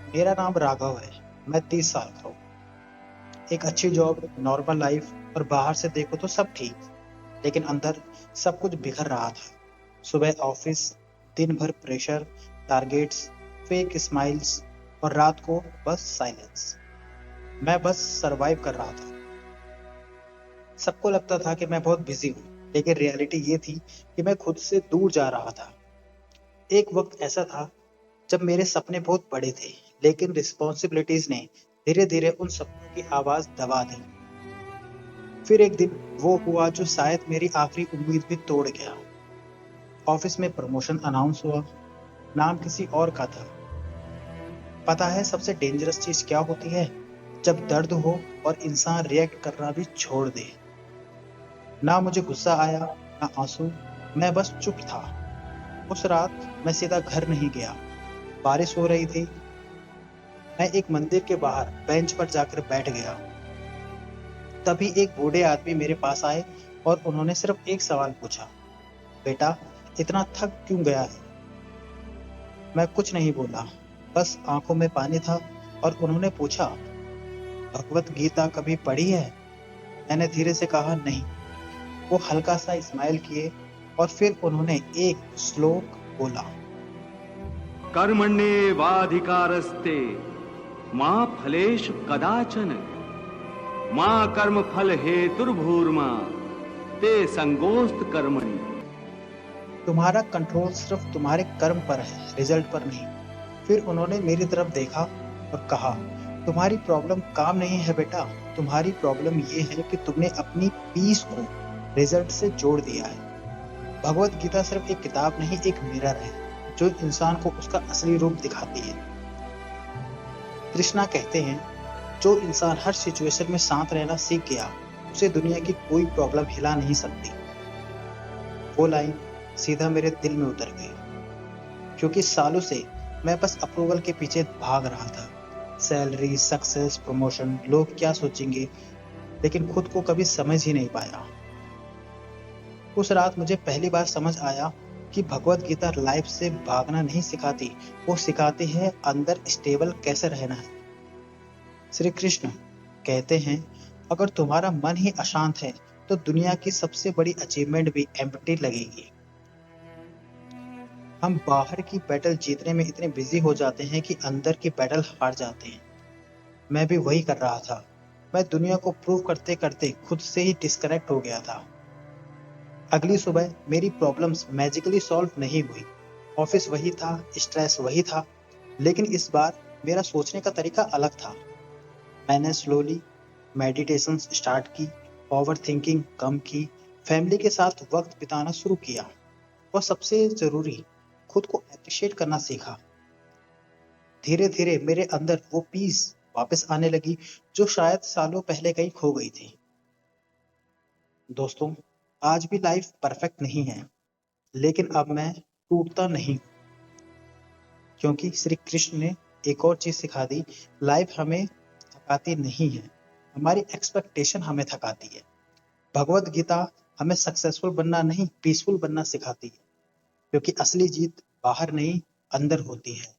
मेरा नाम राघव है। मैं 30 साल का हूँ। एक अच्छी जॉब, नॉर्मल लाइफ और बाहर से देखो तो सब ठीक, लेकिन अंदर सब कुछ बिखर रहा था। सुबह ऑफिस, दिन भर प्रेशर, टारगेट्स, फेक स्माइल्स और रात को बस साइलेंस। मैं बस सरवाइव कर रहा था। सबको लगता था कि मैं बहुत बिजी हूँ, लेकिन रियलिटी ये थी कि मैं खुद से दूर जा रहा था। एक वक्त ऐसा था जब मेरे सपने बहुत बड़े थे, लेकिन रिस्पॉन्सिबिलिटीज ने धीरे धीरे उन सपनों की आवाज दबा दी। फिर एक दिन वो हुआ जो शायद मेरी आखिरी उम्मीद भी तोड़ गया। ऑफिस में प्रमोशन अनाउंस हुआ। नाम किसी और का था। पता है सबसे डेंजरस चीज क्या होती है? जब दर्द हो और इंसान रिएक्ट करना भी छोड़ दे। ना मुझे गुस्सा आया, ना आंसू। मैं बस चुप था। उस रात मैं सीधा घर नहीं गया। बारिश हो रही थी। मैं एक मंदिर के बाहर बेंच पर जाकर बैठ गया। तभी एक बूढ़े आदमी मेरे पास आए और उन्होंने सिर्फ एक सवाल पूछा, बेटा, इतना थक क्यों गया है? मैं कुछ नहीं बोला, बस आंखों में पानी था। और उन्होंने पूछा, भगवत गीता कभी पढ़ी है? मैंने धीरे से कहा, नहीं। वो हल्का सा स्माइल किए और फिर उन्होंने एक श्लोक बोला, कर्मण्येवाधिकारस्ते मा फलेषु कदाचन मा कर्म फल हेतुर्भूर्मा ते संगोस्त कर्मणि। तुम्हारा कंट्रोल सिर्फ तुम्हारे कर्म पर है, रिजल्ट पर नहीं। फिर उन्होंने मेरी तरफ देखा और कहा, तुम्हारी प्रॉब्लम काम नहीं है बेटा, तुम्हारी प्रॉब्लम ये है कि तुमने अपनी पीस को रिजल्ट से जोड़ दिया है। भगवत गीता सिर्फ एक किताब नहीं, एक मिरर है जो इंसान को उसका असली रूप दिखाती है। कृष्णा कहते हैं, जो इंसान हर सिचुएशन में शांत रहना सीख गया, उसे दुनिया की कोई प्रॉब्लम हिला नहीं सकती। वो लाइन सीधा मेरे दिल में उतर गई, क्योंकि सालों से मैं बस अप्रूवल के पीछे भाग रहा था। सैलरी, सक्सेस, प्रमोशन, लोग क्या सोचेंगे, लेकिन खुद को कभी समझ ही नहीं पाया। उस रात मुझे पहली बार समझ आया कि भगवत गीता लाइफ से भागना नहीं सिखाती, वो सिखाती है अंदर स्टेबल कैसे रहना है। श्री कृष्ण कहते हैं, अगर तुम्हारा मन ही अशांत है तो दुनिया की सबसे बड़ी अचीवमेंट भी एम्प्टी लगेगी। हम बाहर की बैटल जीतने में इतने बिजी हो जाते हैं कि अंदर की बैटल हार जाते हैं। मैं भी वही कर रहा था। मैं दुनिया को प्रूव करते करते खुद से ही डिस्कनेक्ट हो गया था। अगली सुबह मेरी प्रॉब्लम्स मैजिकली सॉल्व नहीं हुई। ऑफिस वही था, स्ट्रेस वही था, लेकिन इस बार मेरा सोचने का तरीका अलग था। मैंने स्लोली मेडिटेशन स्टार्ट की, ओवर थिंकिंग कम की, फैमिली के साथ वक्त बिताना शुरू किया और सबसे जरूरी, खुद को अप्रिशिएट करना सीखा। धीरे धीरे मेरे अंदर वो पीस वापस आने लगी जो शायद सालों पहले कहीं खो गई थी। दोस्तों, आज भी लाइफ परफेक्ट नहीं है, लेकिन अब मैं टूटता नहीं, क्योंकि श्री कृष्ण ने एक और चीज सिखा दी, लाइफ हमें थकाती नहीं है, हमारी एक्सपेक्टेशन हमें थकाती है। भगवत गीता हमें सक्सेसफुल बनना नहीं, पीसफुल बनना सिखाती है, क्योंकि असली जीत बाहर नहीं, अंदर होती है।